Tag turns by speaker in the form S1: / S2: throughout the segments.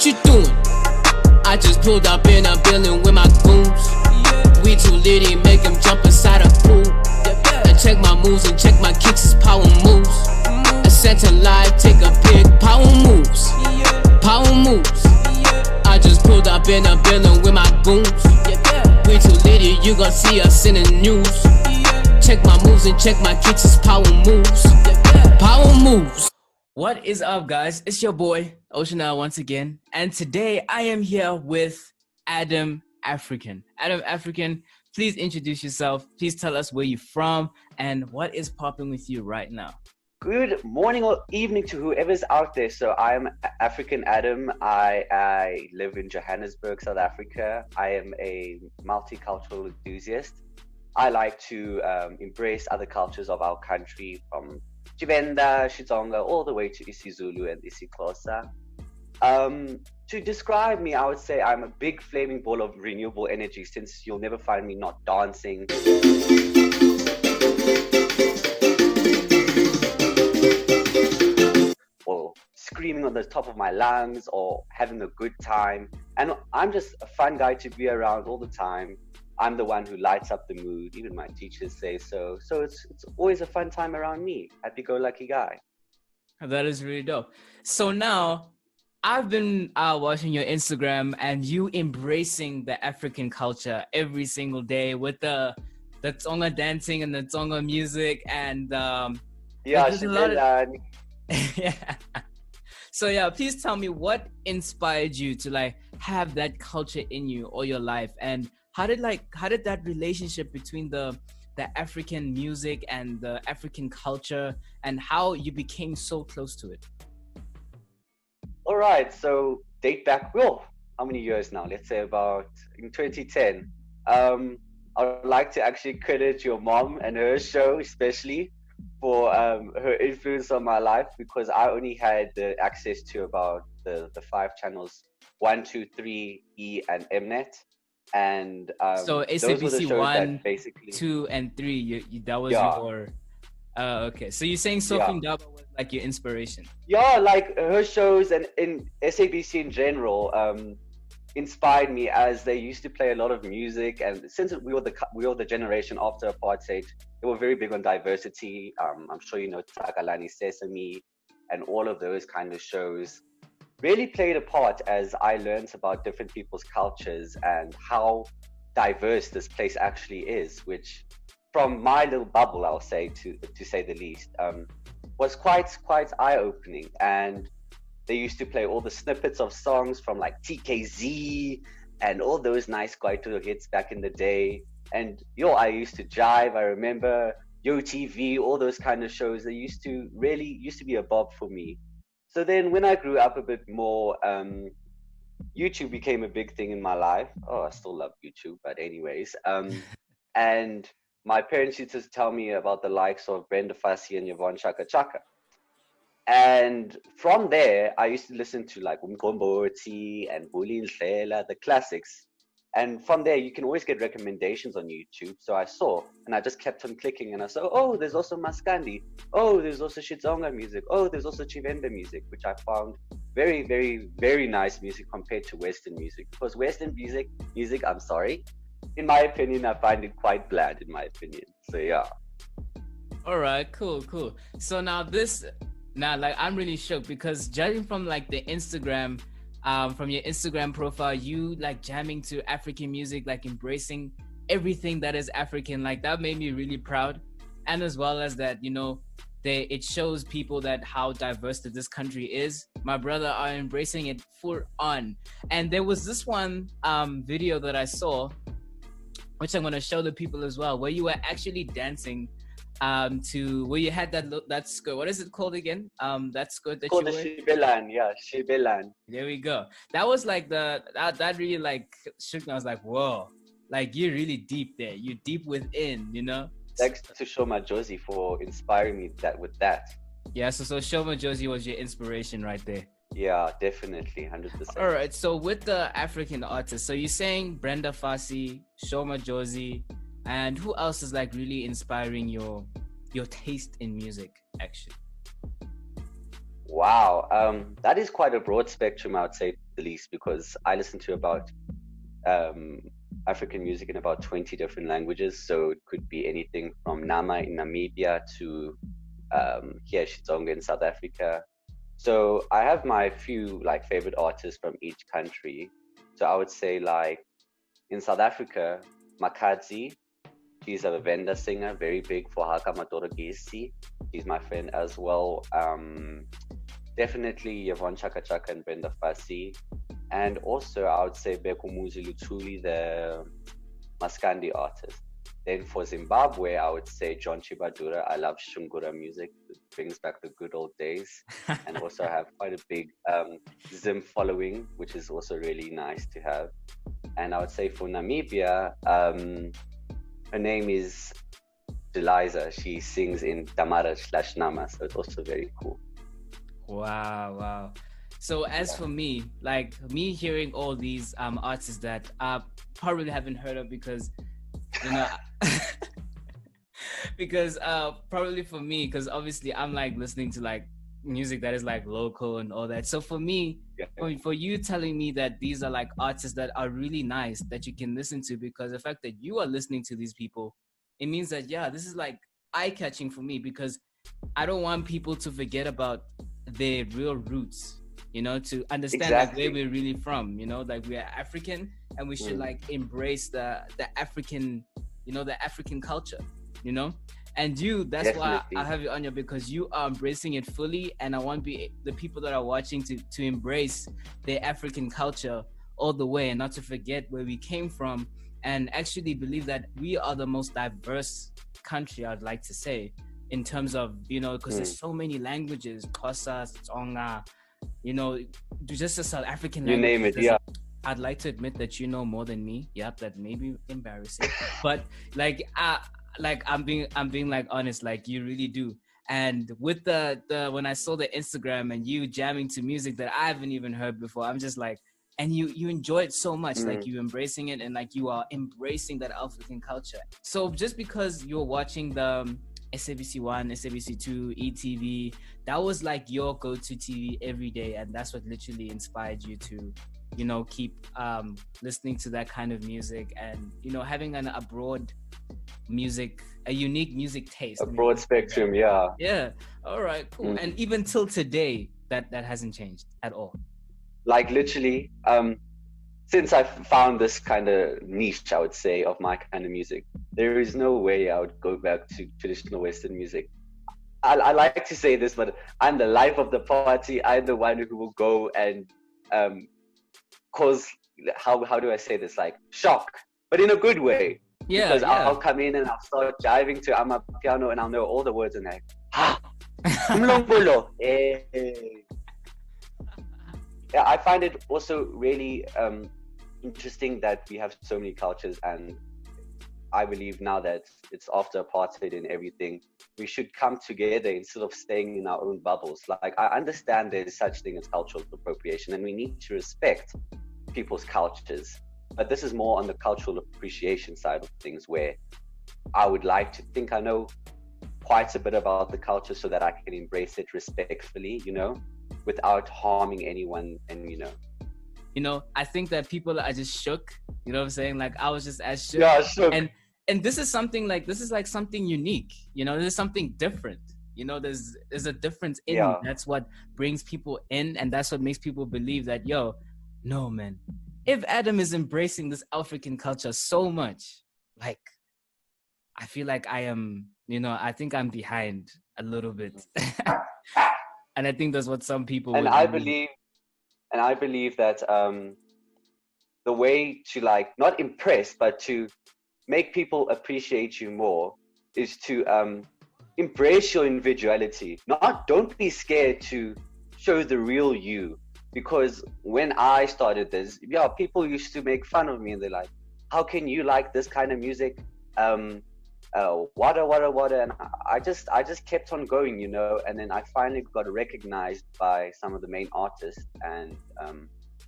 S1: What you doing? I just pulled up in a building with my goons. We too litty, make them jump inside a pool. And check my moves and check my kicks, is power moves. A center live, take a pic, power moves. Power moves. I just pulled up in a building with my goons. We too litty, you gon' see us in the news. Check my moves and check my kicks, is power moves. Power moves. What is up, guys? It's your boy Oceanal once again, and today I am here with Adam African. Adam African, please introduce yourself. Please tell us where you're from and what is popping with you right now.
S2: Good morning or evening to whoever's out there. So I'm African Adam. I live in Johannesburg, South Africa. I am a multicultural enthusiast. I like to embrace other cultures of our country, from Tshivenda, Xitsonga, all the way to isiZulu and isiXhosa. To describe me, I would say I'm a big flaming ball of renewable energy, since you'll never find me not dancing or screaming on the top of my lungs or having a good time. And I'm just a fun guy to be around all the time. I'm the one who lights up the mood. Even my teachers say so. So it's always a fun time around me. Happy-go-lucky guy.
S1: That is really dope. So now, I've been watching your Instagram and you embracing the African culture every single day with the Tsonga dancing and the Tsonga music and
S2: yeah,
S1: there's a lot of... yeah. So yeah, please tell me what inspired you to like have that culture in you all your life, and how did that relationship between the African music and the African culture and how you became so close to it?
S2: All right, so date back, how many years now? Let's say about in 2010. I would like to actually credit your mom and her show especially for her influence on my life, because I only had the access to about the 5 channels, 1, 2, 3, E and Mnet. And
S1: so SABC 1, basically 2 and 3, you that was your okay, so you're saying Sophie Ndaba was like your inspiration? Yeah,
S2: like her shows and in SABC in general inspired me, as they used to play a lot of music, and since we were the generation after apartheid, they were very big on diversity. I'm sure you know Takalani Sesame and all of those kind of shows really played a part as I learned about different people's cultures and how diverse this place actually is, which from my little bubble, I'll say, to say the least, was quite eye-opening. And they used to play all the snippets of songs from like TKZ and all those nice Kwaito hits back in the day. And I used to jive. I remember YoTV, all those kind of shows. They used to be a bob for me. So then when I grew up a bit more, YouTube became a big thing in my life. Oh, I still love YouTube, but anyways. And my parents used to tell me about the likes of Brenda Fassie and Yvonne Chaka Chaka. And from there, I used to listen to like Umgombothi and Bulin Hlela, the classics. And from there, you can always get recommendations on YouTube. So I saw, and I just kept on clicking, and I saw, oh, there's also Maskandi. Oh, there's also Xitsonga music. Oh, there's also Tshivenda music, which I found very, very, very nice music compared to Western music. Because Western music, I'm sorry, in my opinion, I find it quite bland, in my opinion. So yeah.
S1: All right, cool. So now like I'm really shocked, because judging from like the Instagram, from your Instagram profile, you like jamming to African music, like embracing everything that is African. Like that made me really proud. And as well as that, it shows people that how diverse that this country is. My brother are embracing it full on. And there was this one video that I saw, which I'm going to show the people as well, where you were actually dancing to where you had that skirt. What is it called again? That skirt that
S2: called
S1: you wear?
S2: Shibelan, Shibelan.
S1: There we go. That was like that really like shook me. I was like, whoa, like you're really deep there. You're deep within,
S2: Thanks to Shoma Josie for inspiring me with that.
S1: Yeah, so Shoma Josie was your inspiration right there.
S2: Yeah, definitely, 100%.
S1: All right, so with the African artists, so you're saying Brenda Fassie, Shoma Josie, and who else is like really inspiring your taste in music, actually?
S2: Wow, that is quite a broad spectrum, I would say. the least, because I listen to about um, African music in about 20 different languages. So it could be anything from Nama in Namibia to here Xitsonga in South Africa. So I have my few like favorite artists from each country. So I would say like in South Africa, Makadzi, she's a Venda singer, very big for Haka Matorogesi. She's my friend as well. Definitely Yvonne Chaka Chaka and Brenda Fassi. And also I would say Bekumuzi Luthuli, the Maskandi artist. Then for Zimbabwe, I would say John Chibadura. I love Shungura music. It brings back the good old days. And also I have quite a big Zim following, which is also really nice to have. And I would say for Namibia, her name is Deliza. She sings in Tamara/Nama, so it's also very cool.
S3: Wow. So as for me, like me hearing all these artists that I probably haven't heard of because, you know, because probably for me, because obviously I'm like listening to like music that is like local and all that. So for me, for you telling me that these are like artists that are really nice that you can listen to, because the fact that you are listening to these people, it means that, yeah, this is like eye-catching for me, because I don't want people to forget about their real roots, you know, to understand like where we're really from, you know, like we are African and we should like embrace the African, you know, the African culture, you know. And that's why I have you on here, because you are embracing it fully, and I want the people that are watching to embrace their African culture all the way, and not to forget where we came from, and actually believe that we are the most diverse country, I'd like to say, in terms of, you know, because there's so many languages, Xhosa, Tsonga, you know, just a South African language.
S2: You name it, yeah.
S3: I'd like to admit that you know more than me. Yep, that may be embarrassing, but like I'm being like honest, like you really do. And with the when I saw the Instagram and you jamming to music that I haven't even heard before, I'm just like, and you enjoy it so much, like you embracing it, and like you are embracing that African culture. So just because you're watching the SABC 1, SABC 2, ETV, that was like your go-to TV every day, and that's what literally inspired you to, you know, keep listening to that kind of music, and, you know, having a broad music, a unique music taste,
S2: a broad spectrum.
S3: Yeah. All right, cool. And even till today, that hasn't changed at all.
S2: Like literally, since I found this kind of niche, I would say, of my kind of music, there is no way I would go back to traditional Western music. I like to say this, but I'm the life of the party. I'm the one who will go and cause, how do I say this, like shock, but in a good way. Because I'll come in and I'll start jiving to Amapiano, and I'll know all the words, and like, yeah, I find it also really interesting that we have so many cultures, and I believe now that it's after apartheid and everything, we should come together instead of staying in our own bubbles. Like, I understand there's such thing as cultural appropriation, and we need to respect people's cultures. But this is more on the cultural appreciation side of things, where I would like to think I know quite a bit about the culture so that I can embrace it respectfully, you know, without harming anyone. And,
S3: you know, I think that people are just shook, you know what I'm saying? Like, I was just as shook.
S2: Yeah, shook.
S3: And this is something like, this is like something unique, you know, this is something different. You know, there's a difference in you. That's what brings people in, and that's what makes people believe that, yo, no, man, if Adam is embracing this African culture so much, like, I feel like I am, you know, I think I'm behind a little bit. And I think that's what some people
S2: I believe that the way to, like, not impress, but to make people appreciate you more is to embrace your individuality. Don't be scared to show the real you. Because when I started this, people used to make fun of me, and they're like, how can you like this kind of music? Wada. And I just kept on going, you know, and then I finally got recognized by some of the main artists, and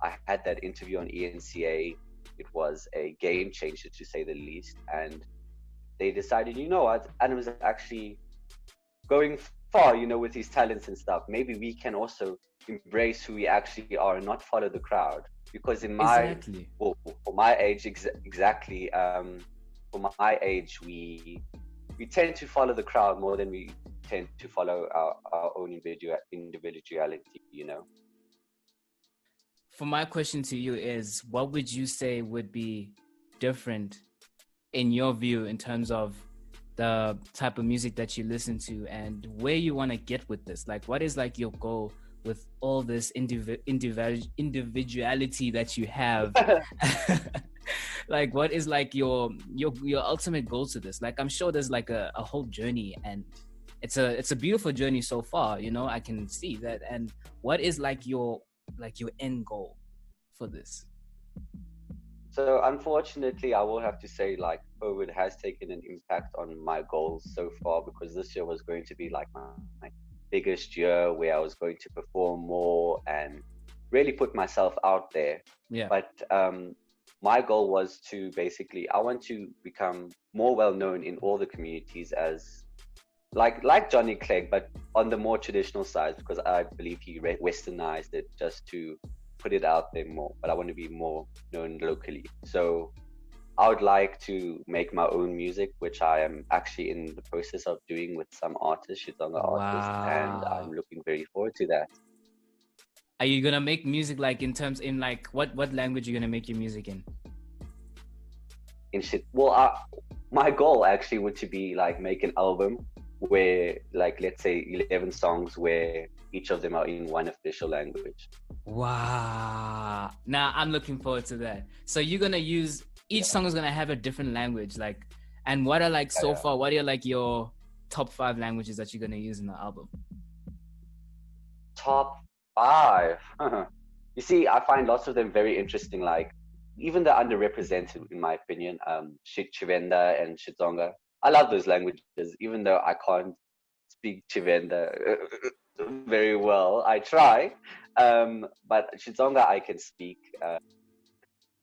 S2: I had that interview on ENCA. It was a game changer, to say the least. And they decided, you know what, Adam is actually going far, you know, with his talents and stuff. Maybe we can also embrace who we actually are and not follow the crowd. because in my
S3: Exactly.
S2: well, for my age exactly for my age we tend to follow the crowd more than we tend to follow our own individuality, you know.
S3: For my question to you is, what would you say would be different in your view in terms of the type of music that you listen to and where you want to get with this? Like, what is like your goal with all this individuality that you have? Like, what is like your ultimate goal to this? Like, I'm sure there's like a whole journey, and it's a beautiful journey so far, you know, I can see that. And what is like your end goal for this?
S2: So unfortunately, I will have to say, like, COVID has taken an impact on my goals so far, because this year was going to be like my biggest year where I was going to perform more and really put myself out there.
S3: Yeah.
S2: But my goal was to basically, I want to become more well known in all the communities as like Johnny Clegg, but on the more traditional side, because I believe he westernized it just to put it out there more. But I want to be more known locally. So I would like to make my own music, which I am actually in the process of doing with some artists, Xitsonga artists, and I'm
S3: Wow.
S2: looking very forward to that.
S3: Are you gonna make music like in like what language are you gonna make your music in?
S2: In shit, well, my goal actually would to be like make an album where, like, let's say 11 songs where each of them are in one official language.
S3: Wow. Now I'm looking forward to that. So you're gonna use each song is gonna have a different language, like, and what are like so far? What are like your top 5 languages that you're gonna use in the album?
S2: Top 5. You see, I find lots of them very interesting. Like, even the underrepresented, in my opinion, Chivenda and Xitsonga. I love those languages, even though I can't speak Chivenda very well. I try, but Xitsonga I can speak.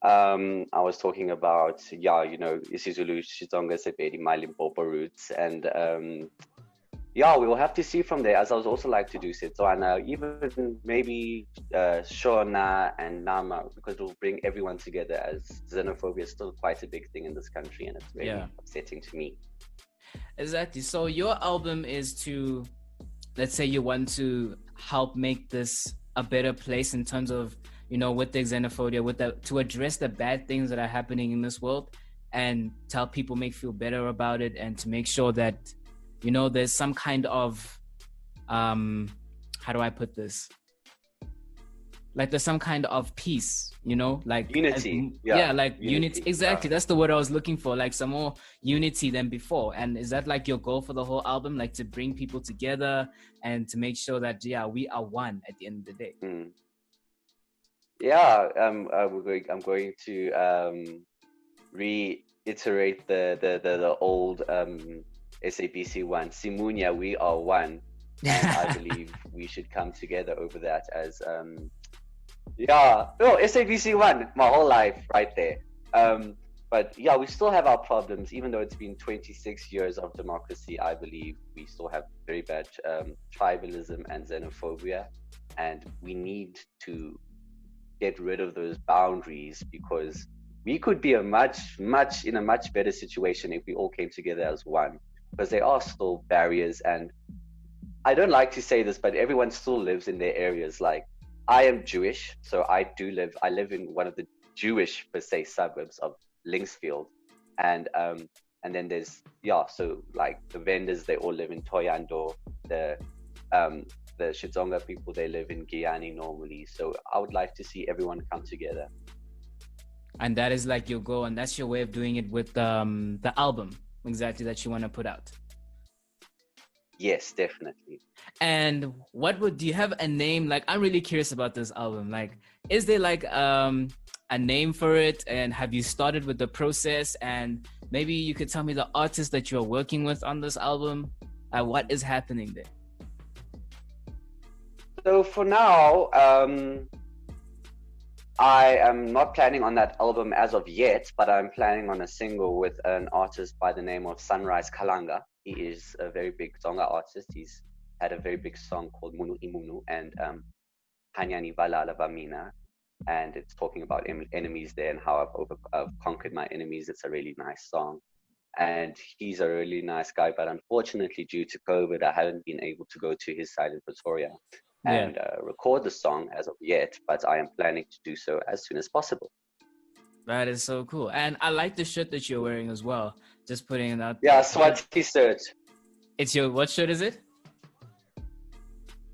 S2: I was talking about, yeah, you know, isiZulu, Xitsonga, Sepedi, my Limpopo roots, and yeah, we will have to see from there. As I was also like to do Setswana, even maybe Shona and Nama, because it will bring everyone together, as xenophobia is still quite a big thing in this country, and it's very upsetting to me.
S3: Exactly. So your album is to, let's say you want to help make this a better place in terms of, you know, with the xenophobia, with the, to address the bad things that are happening in this world and to help people feel better about it, and to make sure that, you know, there's some kind of, how do I put this? Like there's some kind of peace, you know, like
S2: unity.
S3: Like unity. Exactly. That's the word I was looking for, like some more unity than before. And is that like your goal for the whole album? Like to bring people together and to make sure that, yeah, we are one at the end of the day.
S2: Yeah. I'm going to reiterate the old SABC one. Simunya, we are one. And I believe we should come together over that as SABC one, my whole life right there. But yeah, we still have our problems, even though it's been 26 years of democracy. I believe we still have very bad tribalism and xenophobia, and we need to get rid of those boundaries, because we could be in a much better situation if we all came together as one, because there are still barriers. And I don't like to say this, but everyone still lives in their areas. Like, I am Jewish, so I live in one of the Jewish, per se, suburbs of Linksfield. And then there's, so like the vendors, they all live in Thohoyandou. The Xitsonga people, they live in Giyani normally. So I would like to see everyone come together.
S3: And that is like your goal, and that's your way of doing it with the album, exactly, that you want to put out.
S2: Yes, definitely.
S3: And do you have a name? Like, I'm really curious about this album. Like, is there like a name for it? And have you started with the process? And maybe you could tell me the artist that you're working with on this album. What is happening there?
S2: So for now, I am not planning on that album as of yet, but I'm planning on a single with an artist by the name of Sunrise Kalanga. He is a very big Tsonga artist. He's had a very big song called Munu Imunu and Hanyani Valala Vamina. and it's talking about enemies there and how I've conquered my enemies. It's a really nice song, and he's a really nice guy. But unfortunately, due to COVID, I haven't been able to go to his side in Pretoria
S3: Yeah.
S2: and record the song as of yet. But I am planning to do so as soon as possible.
S3: That is so cool. And I like the shirt that you're wearing as well. Just putting it out
S2: Yeah,
S3: there.
S2: Swati shirt.
S3: It's your, what shirt is it?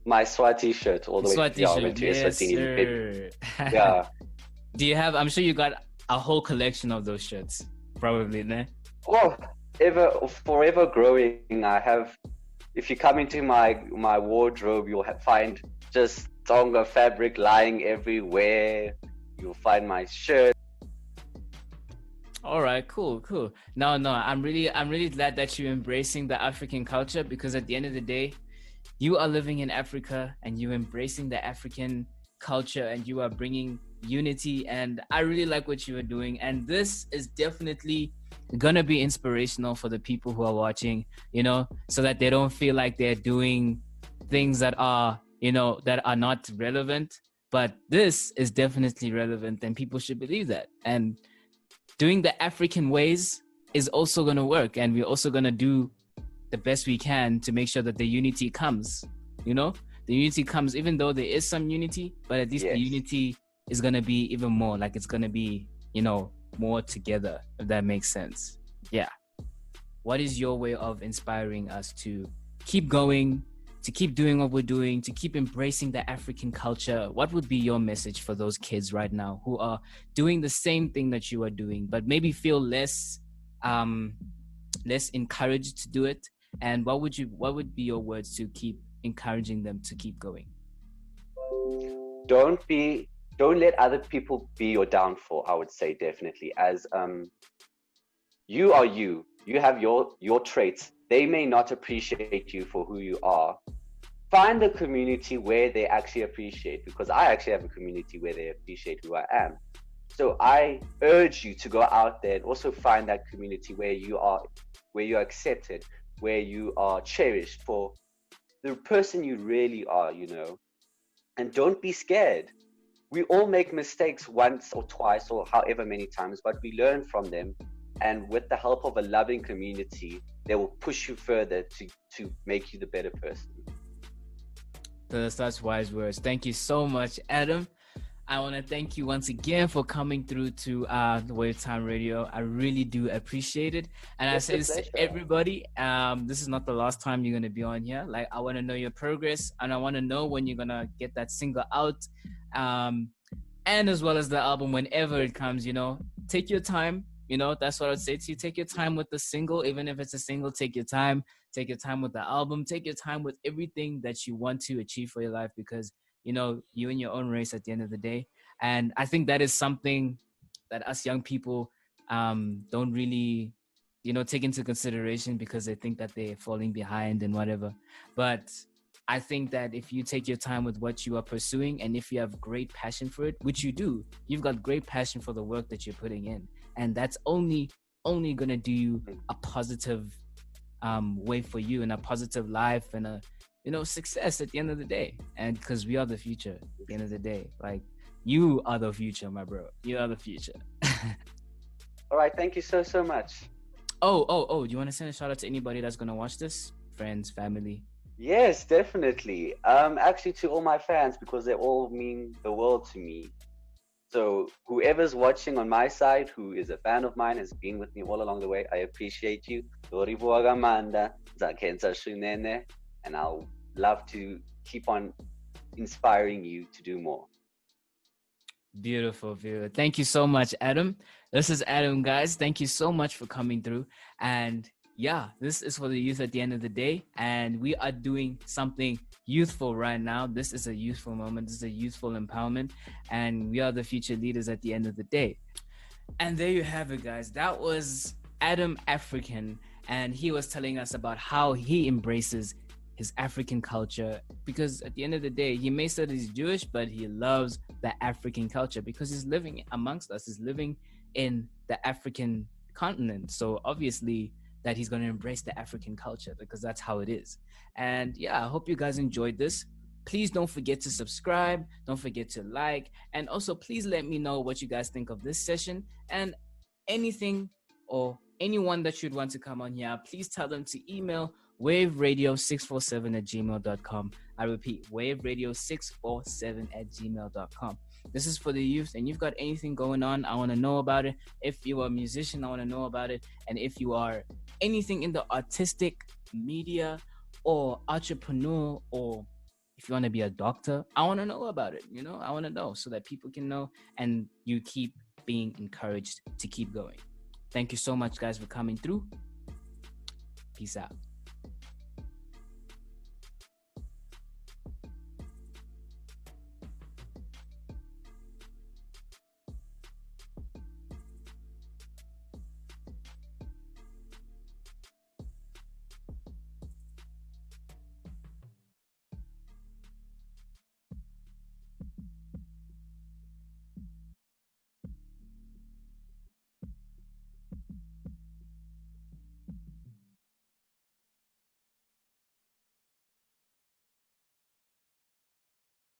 S2: My Swati shirt, all the way
S3: Swati
S2: yeah,
S3: shirt.
S2: went to
S3: Yes,
S2: Eswatini in February.
S3: sir.
S2: Yeah.
S3: Do you have, I'm sure you got a whole collection of those shirts. Probably, ne?
S2: Oh, forever growing. I have. If you come into my wardrobe, you'll find just Tonga fabric lying everywhere. You'll find my shirt.
S3: All right, cool. No, I'm really glad that you're embracing the African culture, because at the end of the day, you are living in Africa and you're embracing the African culture and you are bringing unity. And I really like what you are doing. And this is definitely gonna be inspirational for the people who are watching, so that they don't feel like they're doing things that are, that are not relevant. But this is definitely relevant and people should believe that. And doing the African ways is also going to work, and we're also going to do the best we can to make sure that the unity comes. The unity comes, even though there is some unity, but at least
S2: Yes.
S3: the unity is going to be even more, like it's going to be, more together, if that makes sense. Yeah. What is your way of inspiring us to keep going, to keep doing what we're doing, to keep embracing the African culture? What would be your message for those kids right now who are doing the same thing that you are doing, but maybe feel less encouraged to do it? And what would be your words to keep encouraging them to keep going?
S2: Don't let other people be your downfall. I would say definitely, as you are you. You have your traits. They may not appreciate you for who you are. Find the community where they actually appreciate, because I actually have a community where they appreciate who I am. So I urge you to go out there and also find that community where you're accepted, where you are cherished for the person you really are, and don't be scared. We all make mistakes once or twice or however many times, but we learn from them. And with the help of a loving community, they will push you further to make you the better person.
S3: That's wise words. Thank you so much, Adam. I want to thank you once again for coming through to the Wave Time Radio. I really do appreciate it. And I say this to everybody, this is not the last time you're going to be on here. Like, I want to know your progress, and I want to know when you're going to get that single out, and as well as the album whenever it comes. Take your time. That's what I'd say to you. Take your time with the single, even if it's a single. Take your time. Take your time with the album. Take your time with everything that you want to achieve for your life, because you in your own race at the end of the day. And I think that is something that us young people don't really take into consideration, because they think that they're falling behind and whatever. But I think that if you take your time with what you are pursuing, and if you have great passion for it, which you do, you've got great passion for the work that you're putting in, and that's only gonna do you a positive way for you, and a positive life, and a success at the end of the day. And because we are the future at the end of the day. Like, you are the future, my bro. You are the future.
S2: All right, thank you so much.
S3: Oh, do you want to send a shout out to anybody that's gonna watch this? Friends, family?
S2: Yes, definitely. Actually, to all my fans, because they all mean the world to me. So whoever's watching on my side, who is a fan of mine, has been with me all along the way, I appreciate you. And I'll love to keep on inspiring you to do more.
S3: Beautiful. Thank you so much, Adam. This is Adam, guys. Thank you so much for coming through. And yeah, this is for the youth at the end of the day. And we are doing something youthful right now. This is a youthful moment. This is a youthful empowerment. And we are the future leaders at the end of the day. And there you have it, guys. That was Adam African. And he was telling us about how he embraces his African culture, because at the end of the day, he may say that he's Jewish, but he loves the African culture because he's living amongst us. He's living in the African continent. So obviously that he's going to embrace the African culture, because that's how it is. And yeah, I hope you guys enjoyed this. Please don't forget to subscribe. Don't forget to like. And also, please let me know what you guys think of this session. And anything or anyone that should want to come on here, please tell them to email waveradio647@gmail.com. I repeat, waveradio647@gmail.com. This is for the youth, and you've got anything going on, I want to know about it. If you are a musician, I want to know about it. And if you are anything in the artistic media or entrepreneur, or if you want to be a doctor, I want to know about it. I want to know so that people can know and you keep being encouraged to keep going. Thank you so much, guys, for coming through. Peace out.